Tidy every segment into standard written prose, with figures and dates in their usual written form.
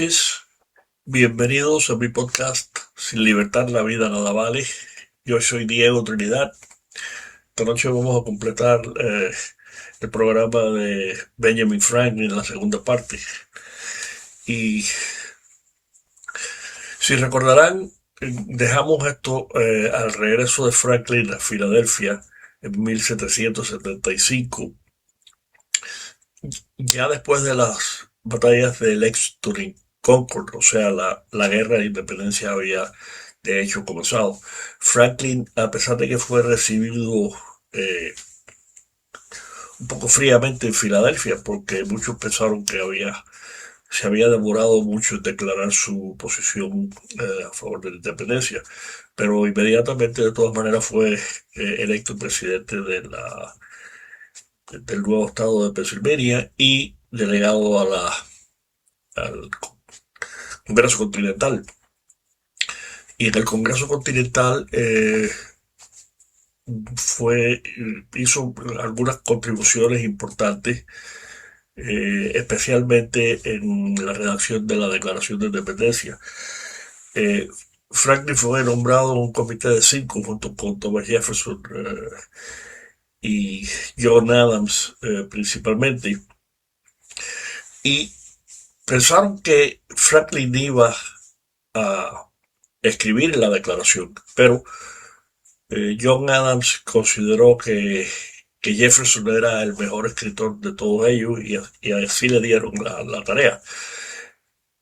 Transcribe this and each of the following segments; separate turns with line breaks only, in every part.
noches, bienvenidos a mi podcast Sin libertad la vida nada vale. Yo soy Diego Trinidad. Esta noche vamos a completar el programa de Benjamin Franklin en la segunda parte. Y si recordarán, dejamos esto al regreso de Franklin a Filadelfia en 1775, ya después de las batallas de Lexington Concord, o sea, la guerra de independencia había de hecho comenzado. Franklin, a pesar de que fue recibido eh, un poco fríamente en Filadelfia, porque muchos pensaron que se había demorado mucho en declarar su posición a favor de la independencia, pero inmediatamente de todas maneras fue electo presidente del nuevo estado de Pensilvania y delegado al Congreso Continental. Y en el Congreso Continental hizo algunas contribuciones importantes, especialmente en la redacción de la Declaración de Independencia. Eh, Franklin fue nombrado en un comité de 5 junto con Thomas Jefferson y John Adams principalmente, y pensaron que Franklin iba a escribir la declaración, pero John Adams consideró que Jefferson era el mejor escritor de todos ellos y así le dieron la tarea.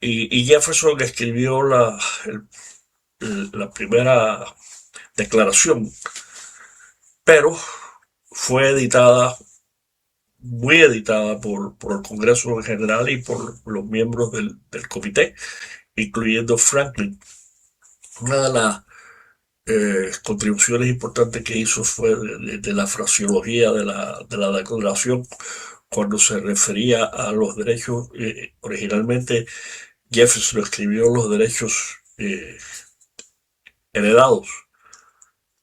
Y Jefferson escribió la primera declaración, pero fue editada, muy editada por el Congreso en general y por los miembros del comité, incluyendo Franklin. Una de las contribuciones importantes que hizo fue de la fraseología de la declaración cuando se refería a los derechos. Originalmente Jefferson escribió los derechos heredados,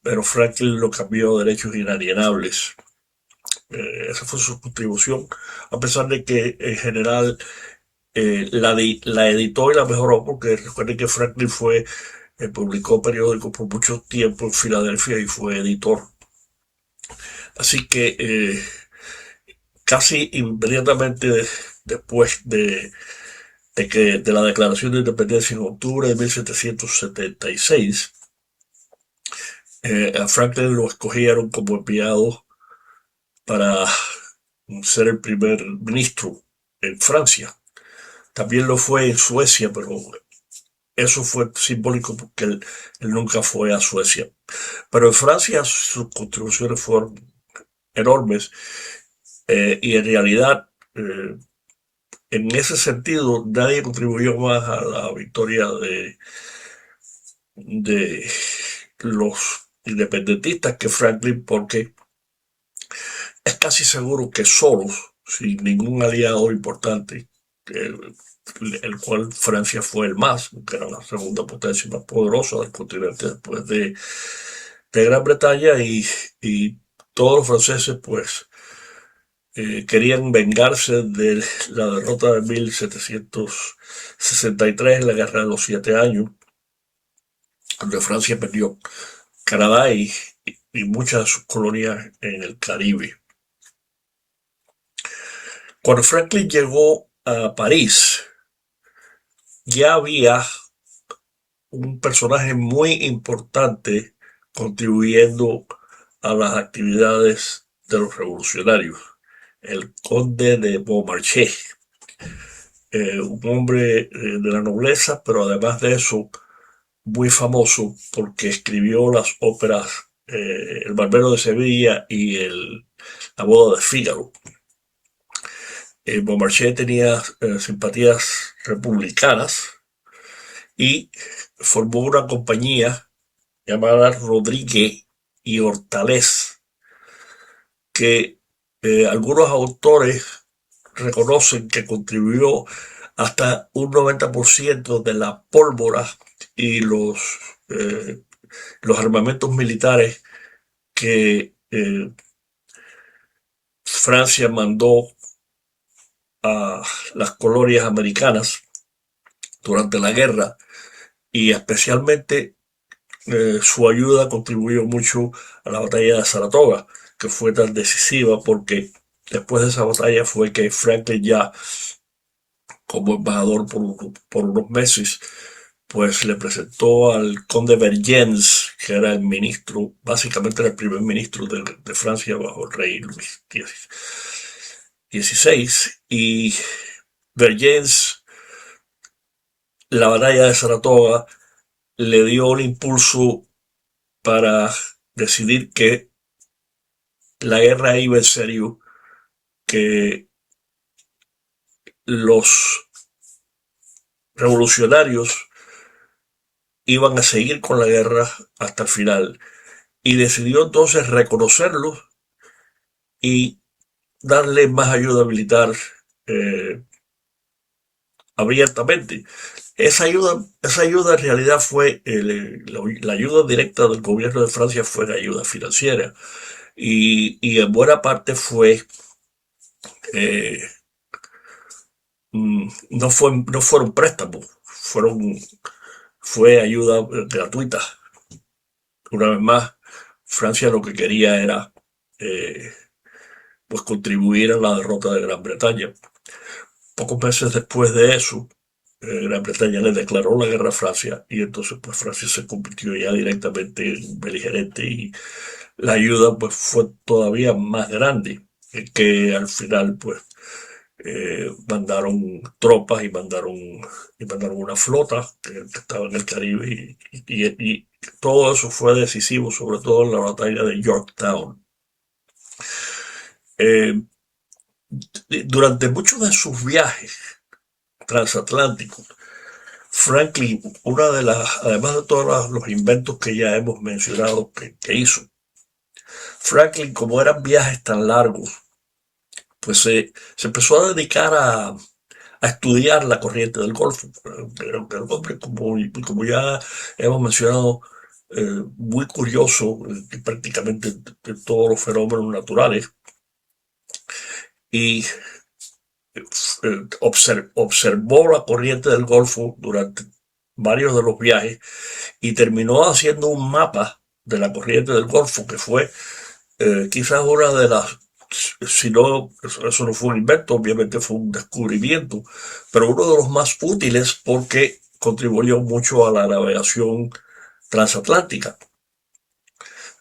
pero Franklin lo cambió a derechos inalienables. Esa fue su contribución, a pesar de que en general la editó y la mejoró, porque recuerden que Franklin publicó periódicos por mucho tiempo en Filadelfia y fue editor. Así que casi inmediatamente después de la declaración de independencia en octubre de 1776, a Franklin lo escogieron como enviado para ser el primer ministro en Francia. También lo fue en Suecia, pero eso fue simbólico porque él nunca fue a Suecia. Pero en Francia sus contribuciones fueron enormes, y en realidad en ese sentido nadie contribuyó más a la victoria de los independentistas que Franklin, porque es casi seguro que solos, sin ningún aliado importante, el cual Francia fue el más, que era la segunda potencia más poderosa del continente después de Gran Bretaña, y todos los franceses pues querían vengarse de la derrota de 1763 en la Guerra de los 7 Años, donde Francia perdió Canadá y muchas de sus colonias en el Caribe. Cuando Franklin llegó a París, ya había un personaje muy importante contribuyendo a las actividades de los revolucionarios, el conde de Beaumarchais, un hombre de la nobleza, pero además de eso, muy famoso porque escribió las óperas El Barbero de Sevilla y La Boda de Fígaro. Beaumarchais tenía simpatías republicanas y formó una compañía llamada Rodríguez y Hortalez, que algunos autores reconocen que contribuyó hasta un 90% de la pólvora y los armamentos militares que Francia mandó a las colonias americanas durante la guerra y especialmente su ayuda contribuyó mucho a la batalla de Saratoga, que fue tan decisiva porque después de esa batalla fue que Franklin ya como embajador por unos meses, pues le presentó al conde Vergennes, que era el ministro, básicamente era el primer ministro de Francia bajo el rey Luis XVI, y Vergennes, la batalla de Saratoga, le dio un impulso para decidir que la guerra iba en serio, que los revolucionarios iban a seguir con la guerra hasta el final y decidió entonces reconocerlos y darle más ayuda militar eh, abiertamente. Esa ayuda en realidad fue, la ayuda directa del gobierno de Francia fue la ayuda financiera y en buena parte fue, eh, no fueron préstamos, fue ayuda gratuita. Una vez más, Francia lo que quería era eh, pues contribuir a la derrota de Gran Bretaña. Pocos meses después de eso, Gran Bretaña le declaró la guerra a Francia y entonces pues Francia se convirtió ya directamente en beligerante y la ayuda pues fue todavía más grande, que al final pues mandaron tropas y mandaron una flota que estaba en el Caribe y todo eso fue decisivo, sobre todo en la batalla de Yorktown. Eh, Durante muchos de sus viajes transatlánticos, Franklin, además de todos los inventos que ya hemos mencionado que hizo, Franklin, como eran viajes tan largos, pues se empezó a dedicar a estudiar la corriente del Golfo. Era un hombre, como ya hemos mencionado, muy curioso prácticamente de todos los fenómenos naturales y observó la corriente del Golfo durante varios de los viajes y terminó haciendo un mapa de la corriente del Golfo, que fue quizás una de las, si no, eso no fue un invento, obviamente fue un descubrimiento, pero uno de los más útiles porque contribuyó mucho a la navegación transatlántica.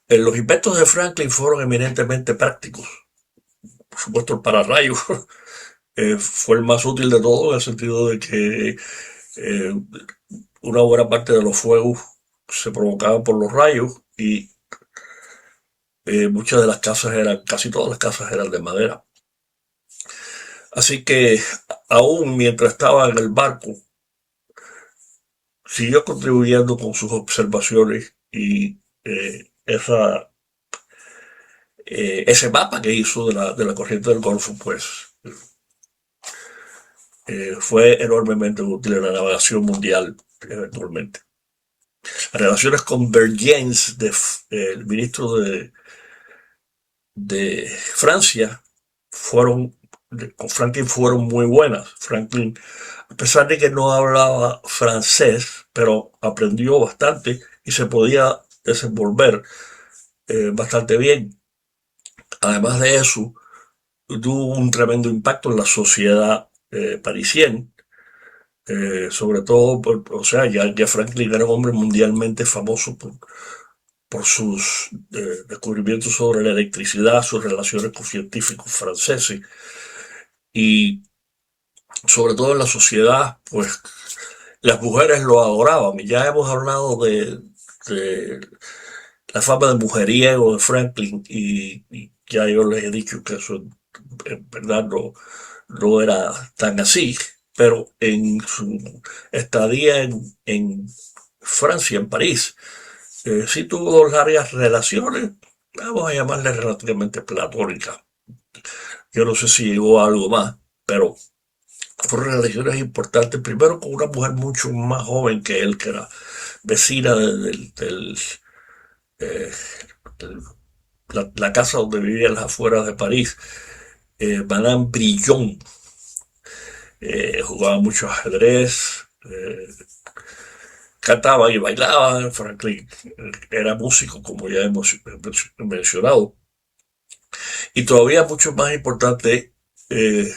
Los inventos de Franklin fueron eminentemente prácticos. Por supuesto, el pararrayos fue el más útil de todo, en el sentido de que eh, una buena parte de los fuegos se provocaban por los rayos y muchas de las casas casi todas las casas eran de madera. Así que aún mientras estaba en el barco, siguió contribuyendo con sus observaciones y ese mapa que hizo de la corriente del Golfo, pues fue enormemente útil en la navegación mundial eventualmente. Las relaciones con Vergennes, el ministro de Francia, con Franklin fueron muy buenas. Franklin, a pesar de que no hablaba francés, pero aprendió bastante y se podía desenvolver bastante bien. Además de eso, tuvo un tremendo impacto en la sociedad parisienne, sobre todo, o sea, ya Franklin era un hombre mundialmente famoso por sus descubrimientos sobre la electricidad, sus relaciones con científicos franceses y sobre todo en la sociedad, pues las mujeres lo adoraban. Y ya hemos hablado de la fama de mujeriego de Franklin y ya yo les he dicho que eso en verdad no era tan así, pero en su estadía en Francia, en París, sí tuvo largas relaciones, vamos a llamarles relativamente platónicas. Yo no sé si llegó a algo más, pero fueron relaciones importantes, primero con una mujer mucho más joven que él, que era vecina eh, del- la casa donde vivía en las afueras de París, Madame Brillon. Jugaba mucho ajedrez, eh, cantaba y bailaba. Franklin era músico, como ya hemos mencionado. Y todavía mucho más importante, eh,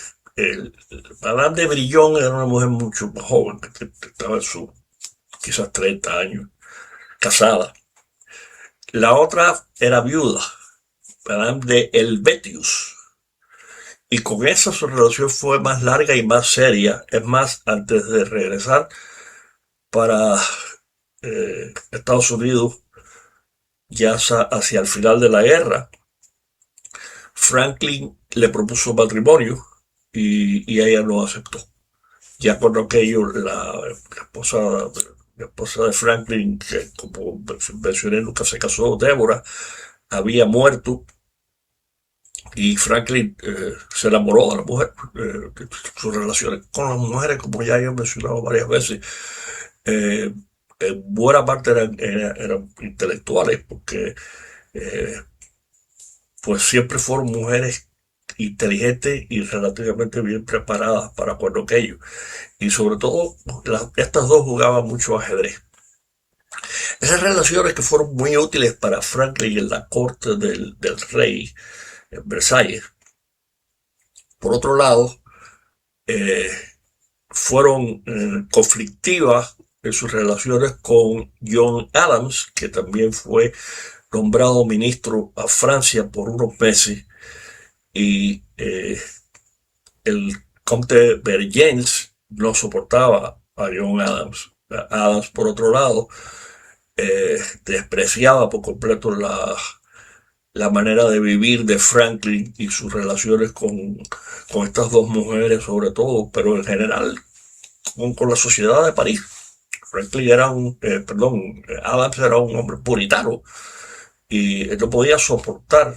Madame de Brillon era una mujer mucho más joven, que estaba en sus quizás 30 años, casada. La otra era viuda, Madame de Helvetius. Y con esa su relación fue más larga y más seria. Es más, antes de regresar para Estados Unidos, ya hacia el final de la guerra, Franklin le propuso matrimonio y ella no aceptó. Ya cuando aquello, la esposa de Franklin, que como mencioné nunca se casó, Débora, había muerto y Franklin se enamoró de la mujer. Sus relaciones con las mujeres, como ya he mencionado varias veces, eh, en buena parte eran intelectuales, porque eh, pues siempre fueron mujeres inteligentes y relativamente bien preparadas para cuando aquello. Y sobre todo, estas dos jugaban mucho ajedrez. Esas relaciones que fueron muy útiles para Franklin en la corte del rey en Versalles. Por otro lado, eh, fueron conflictivas en sus relaciones con John Adams, que también fue nombrado ministro a Francia por unos meses, y el conde Vergennes no soportaba a John Adams. Adams, por otro lado, despreciaba por completo la manera de vivir de Franklin y sus relaciones con estas dos mujeres sobre todo, pero en general con la sociedad de París. Franklin era Adams era un hombre puritano y no podía soportar,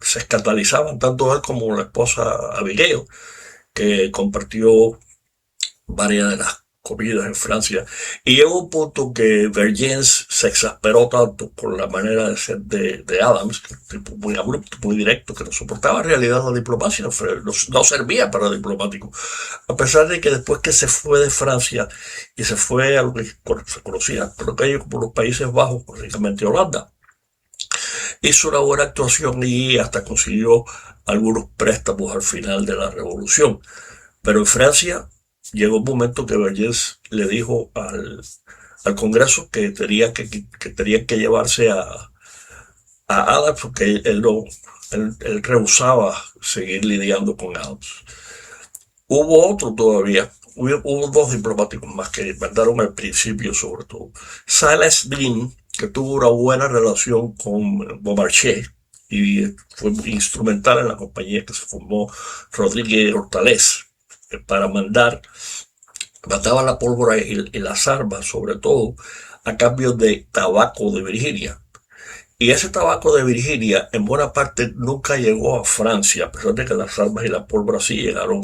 se escandalizaban tanto él como la esposa Abigail, que compartió varias de las comidas en Francia. Y llegó un punto que Vergennes se exasperó tanto por la manera de ser de Adams, que tipo muy abrupto, muy directo, que no soportaba en realidad la diplomacia, no servía para diplomático. A pesar de que después que se fue de Francia y se fue a lo que se conocía por aquello como los Países Bajos, básicamente Holanda, hizo una buena actuación y hasta consiguió algunos préstamos al final de la revolución. Pero en Francia llegó un momento que Vergés le dijo al Congreso que tenían que llevarse a Adams, porque él rehusaba seguir lidiando con Adams. Hubo otro todavía, hubo dos diplomáticos más que mandaron al principio sobre todo. Silas Deane, que tuvo una buena relación con Beaumarchais y fue instrumental en la compañía que se formó Rodríguez Hortalés para mataba la pólvora y las armas, sobre todo, a cambio de tabaco de Virginia. Y ese tabaco de Virginia, en buena parte, nunca llegó a Francia, a pesar de que las armas y la pólvora sí llegaron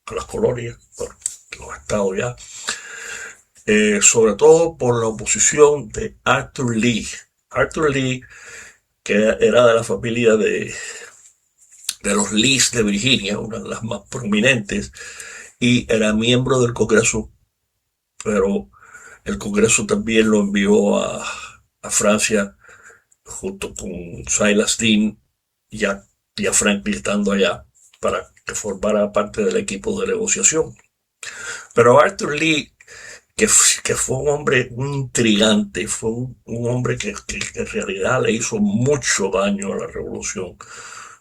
a las colonias, bueno, los estados ya. Sobre todo por la oposición de Arthur Lee. Arthur Lee, que era de la familia de los Lees de Virginia, una de las más prominentes, y era miembro del Congreso, pero el Congreso también lo envió a Francia junto con Silas Deane, ya, ya Franklin estando allá, para que formara parte del equipo de negociación. Pero Arthur Lee, que fue un hombre intrigante, fue un hombre que en realidad le hizo mucho daño a la revolución,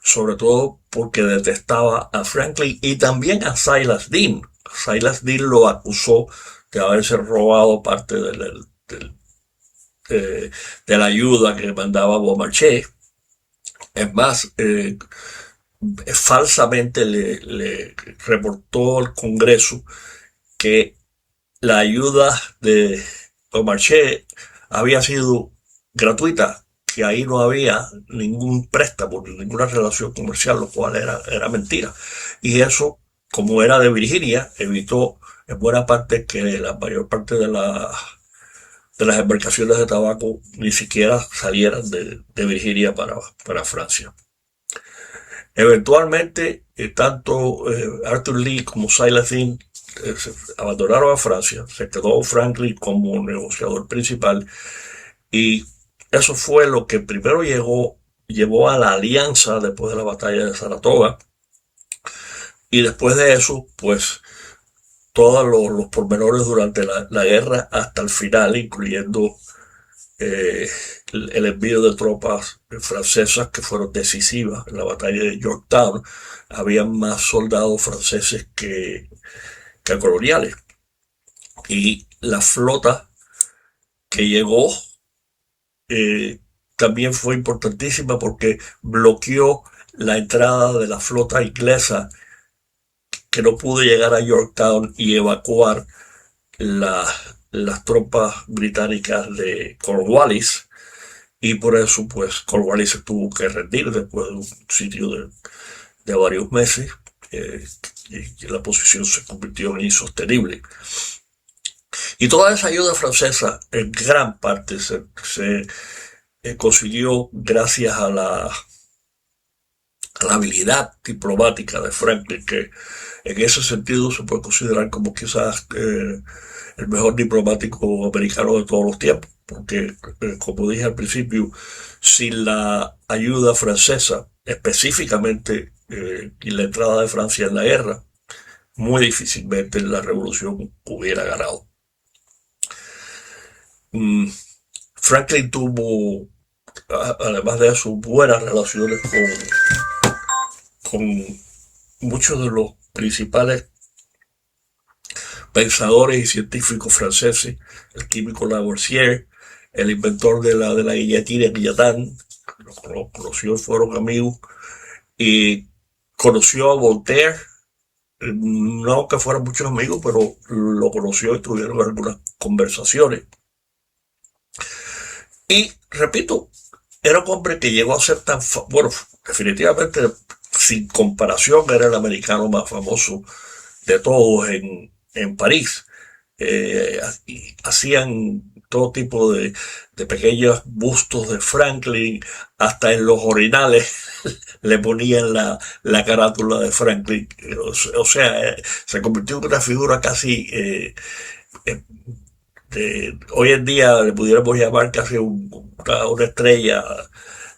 sobre todo porque detestaba a Franklin y también a Silas Deane. Silas Deane lo acusó de haberse robado parte de la ayuda que mandaba Beaumarchais. Es más, falsamente le reportó al Congreso que la ayuda de Beaumarchais había sido gratuita, que ahí no había ningún préstamo, ninguna relación comercial, lo cual era mentira. Y eso, como era de Virginia, evitó en buena parte que la mayor parte de las embarcaciones de tabaco ni siquiera salieran de Virginia para Francia. Eventualmente, tanto Arthur Lee como Silas Deane abandonaron a Francia, se quedó Franklin como negociador principal y eso fue lo que primero llevó a la alianza después de la batalla de Saratoga y después de eso, pues todos los pormenores durante la guerra hasta el final, incluyendo eh, el envío de tropas francesas que fueron decisivas en la batalla de Yorktown. Había más soldados franceses que coloniales. Y la flota que llegó eh, también fue importantísima porque bloqueó la entrada de la flota inglesa que no pudo llegar a Yorktown y evacuar la, las tropas británicas de Cornwallis y por eso pues Cornwallis se tuvo que rendir después de un sitio de varios meses y la posición se convirtió en insostenible. Y toda esa ayuda francesa en gran parte se consiguió gracias a la habilidad diplomática de Franklin, que en ese sentido se puede considerar como quizás el mejor diplomático americano de todos los tiempos, porque como dije al principio, sin la ayuda francesa, específicamente y la entrada de Francia en la guerra, muy difícilmente la revolución hubiera ganado. Mm, Franklin tuvo, además de eso, buenas relaciones con muchos de los principales pensadores y científicos franceses, el químico Lavoisier, el inventor de la guillotina Guillotin, lo conoció, fueron amigos, y conoció a Voltaire, no que fueran muchos amigos, pero lo conoció y tuvieron algunas conversaciones. Y, repito, era un hombre que llegó a ser tan, bueno, definitivamente, sin comparación, era el americano más famoso de todos en París. Hacían todo tipo de pequeños bustos de Franklin, hasta en los orinales le ponían la carátula de Franklin. O sea, se convirtió en una figura casi hoy en día le pudiéramos llamar casi una estrella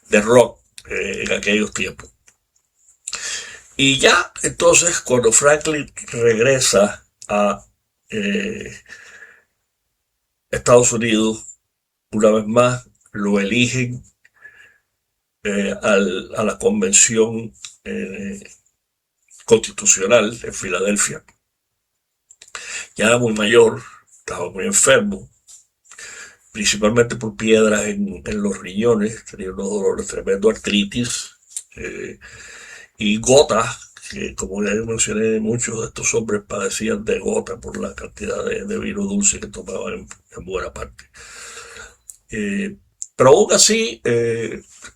de rock en aquellos tiempos. Y ya entonces cuando Franklin regresa a eh, Estados Unidos, una vez más lo eligen a la convención eh, constitucional en Filadelfia. Ya era muy mayor, estaba muy enfermo, principalmente por piedras en los riñones, tenía unos dolores tremendos, artritis y gota, que como ya mencioné, muchos de estos hombres padecían de gota por la cantidad de vino dulce que tomaban en buena parte. Eh, pero aún así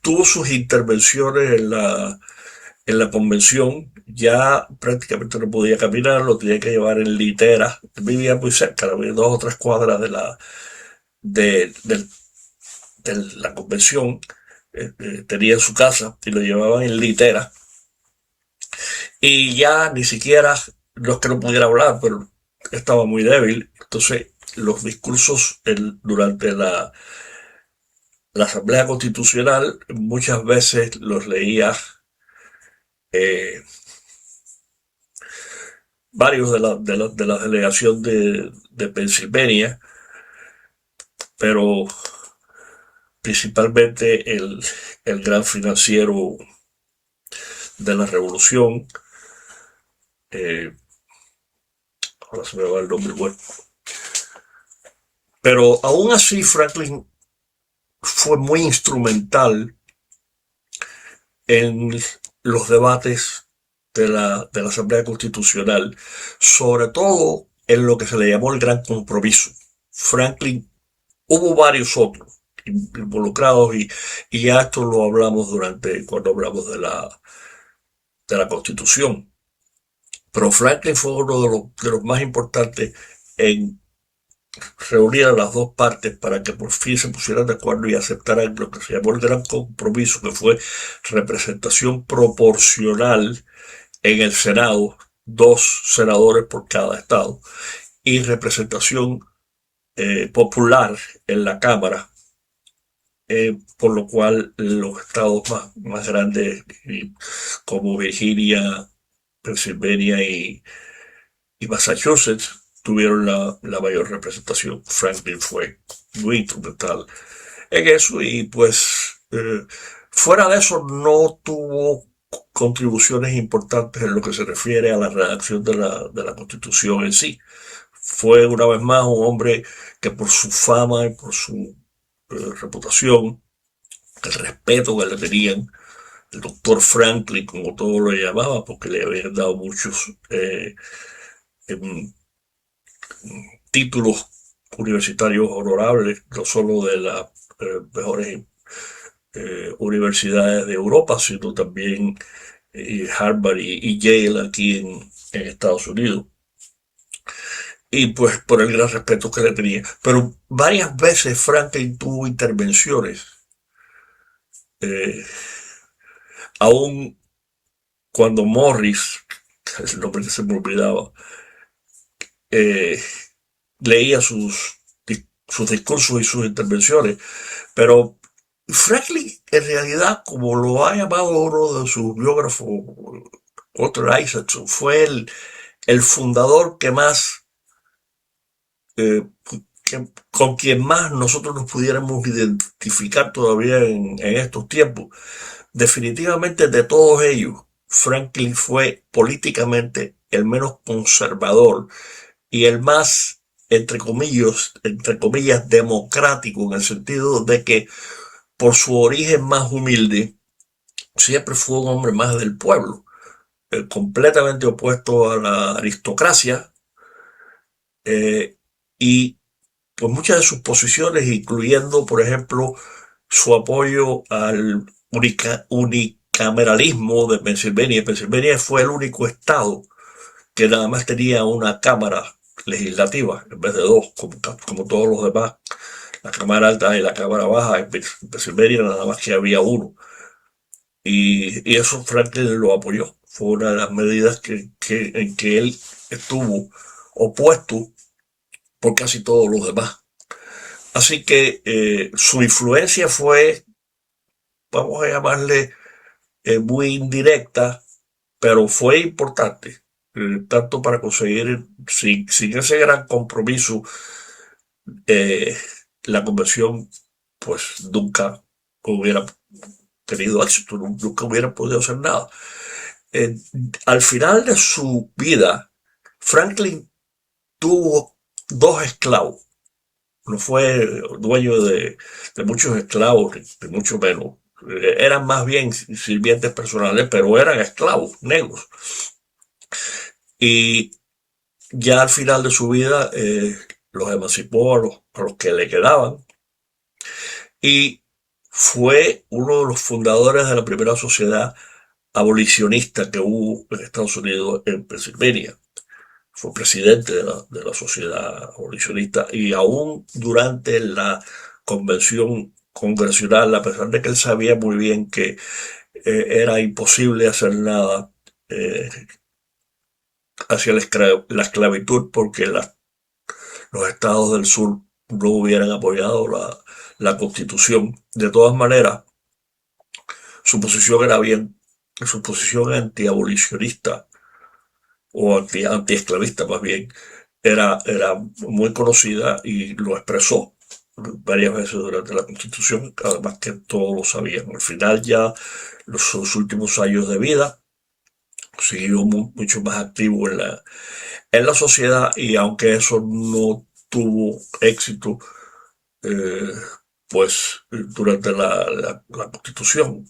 tuvo sus intervenciones en la convención, ya prácticamente no podía caminar, lo tenía que llevar en litera, vivía muy cerca, había 2 o 3 cuadras de, de la convención, tenía su casa y lo llevaban en litera, y ya ni siquiera, no es que no pudiera hablar, pero estaba muy débil, entonces los discursos durante la Asamblea Constitucional muchas veces los leía eh, varios de la delegación de Pensilvania, pero principalmente el gran financiero de la revolución, eh, ahora se me va el nombre, bueno, pero aún así Franklin fue muy instrumental en los debates de la Asamblea Constitucional, sobre todo en lo que se le llamó el Gran Compromiso. Franklin, hubo varios otros involucrados y ya esto lo hablamos cuando hablamos de la Constitución. Pero Franklin fue uno de los más importantes en reunir a las dos partes para que por fin se pusieran de acuerdo y aceptaran lo que se llamó el Gran Compromiso, que fue representación proporcional en el Senado 2 senadores por cada estado y representación popular en la Cámara, por lo cual los estados más grandes como Virginia, Pennsylvania y Massachusetts tuvieron la mayor representación. Franklin fue muy instrumental en eso y pues fuera de eso no tuvo contribuciones importantes en lo que se refiere a la redacción de la Constitución en sí. Fue una vez más un hombre que por su fama y por su reputación, el respeto que le tenían, el doctor Franklin, como todo lo llamaba, porque le habían dado muchos títulos universitarios honorables, no solo de las mejores universidades de Europa, sino también Harvard y Yale aquí en Estados Unidos. Y pues por el gran respeto que le tenía. Pero varias veces Franklin tuvo intervenciones, eh, aún cuando Morris, el nombre que se me olvidaba, eh, leía sus discursos y sus intervenciones. Pero Franklin, en realidad, como lo ha llamado uno de sus biógrafos, Walter Isaacson, fue el fundador que más, eh, con quien más nosotros nos pudiéramos identificar todavía en estos tiempos. Definitivamente de todos ellos, Franklin fue políticamente el menos conservador y el más, entre comillas, democrático, en el sentido de que por su origen más humilde, siempre fue un hombre más del pueblo, completamente opuesto a la aristocracia, eh, y pues muchas de sus posiciones, incluyendo, por ejemplo, su apoyo al unicameralismo de Pensilvania. Pensilvania fue el único estado que nada más tenía una cámara legislativa en vez de dos, como todos los demás. La cámara alta y la cámara baja. En Pensilvania nada más que había uno. Y eso Franklin lo apoyó. Fue una de las medidas en que él estuvo opuesto por casi todos los demás. Así que su influencia fue, vamos a llamarle, muy indirecta, pero fue importante, tanto para conseguir, sin ese gran compromiso, eh, la conversión, pues nunca hubiera tenido éxito, nunca hubiera podido hacer nada. Eh, Al final de su vida, Franklin tuvo 2 esclavos. No fue dueño de muchos esclavos, de mucho menos. Eran más bien sirvientes personales, pero eran esclavos negros. Y ya al final de su vida los emancipó a los que le quedaban y fue uno de los fundadores de la primera sociedad abolicionista que hubo en Estados Unidos, en Pensilvania. Fue presidente de la sociedad abolicionista y aún durante la convención congresional, a pesar de que él sabía muy bien que era imposible hacer nada eh, hacia la esclavitud porque los estados del sur no hubieran apoyado la constitución. De todas maneras, su posición era bien, su posición antiabolicionista o antiesclavista más bien, era muy conocida y lo expresó varias veces durante la Constitución, además que todos lo sabían. Al final ya sus últimos años de vida siguió mucho más activo en la sociedad y aunque eso no tuvo éxito, eh, pues durante la Constitución,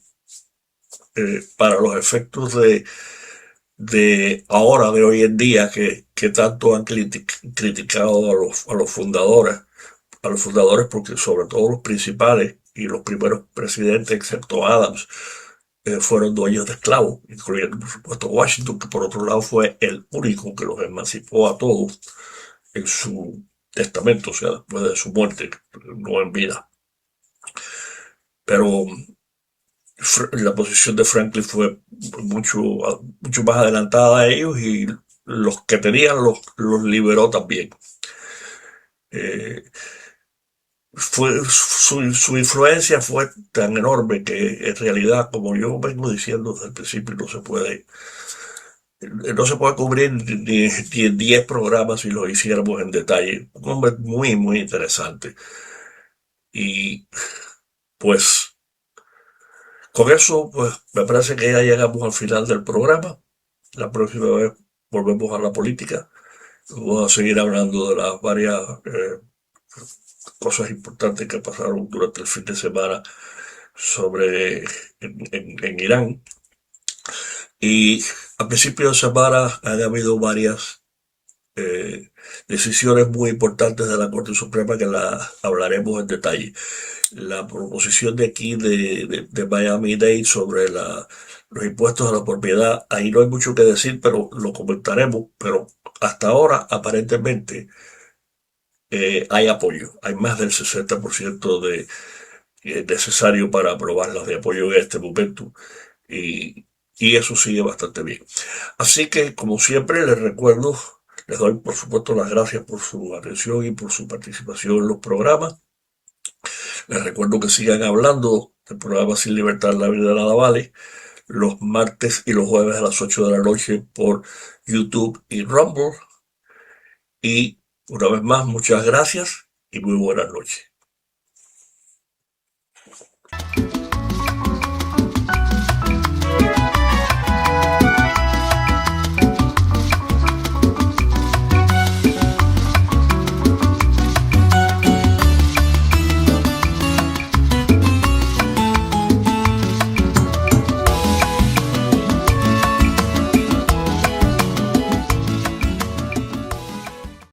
para los efectos de ahora, de hoy en día, que tanto han criticado a los fundadores, porque sobre todo los principales y los primeros presidentes, excepto Adams, fueron dueños de esclavos, incluyendo por supuesto Washington, que por otro lado fue el único que los emancipó a todos en su testamento, o sea, después de su muerte, no en vida. Pero la posición de Franklin fue mucho más adelantada a ellos y los que tenían los liberó también. Eh, su influencia fue tan enorme que en realidad, como yo vengo diciendo desde el principio, no se puede cubrir ni en 10 programas si lo hiciéramos en detalle. Un hombre muy, muy interesante. Y pues con eso, pues me parece que ya llegamos al final del programa. La próxima vez volvemos a la política. Vamos a seguir hablando de las varias cosas importantes que pasaron durante el fin de semana sobre en Irán. Y a principios de semana han habido varias eh, decisiones muy importantes de la Corte Suprema que las hablaremos en detalle. La proposición de aquí de Miami-Dade sobre los impuestos a la propiedad, ahí no hay mucho que decir, pero lo comentaremos. Pero hasta ahora, aparentemente, hay apoyo. Hay más del 60% necesario para aprobarlas de apoyo en este momento. Y eso sigue bastante bien. Así que, como siempre, les recuerdo, les doy por supuesto las gracias por su atención y por su participación en los programas. Les recuerdo que sigan hablando del programa Sin Libertad la vida nada vale, los martes y los jueves a las 8 de la noche por YouTube y Rumble. Y una vez más, muchas gracias y muy buenas noches.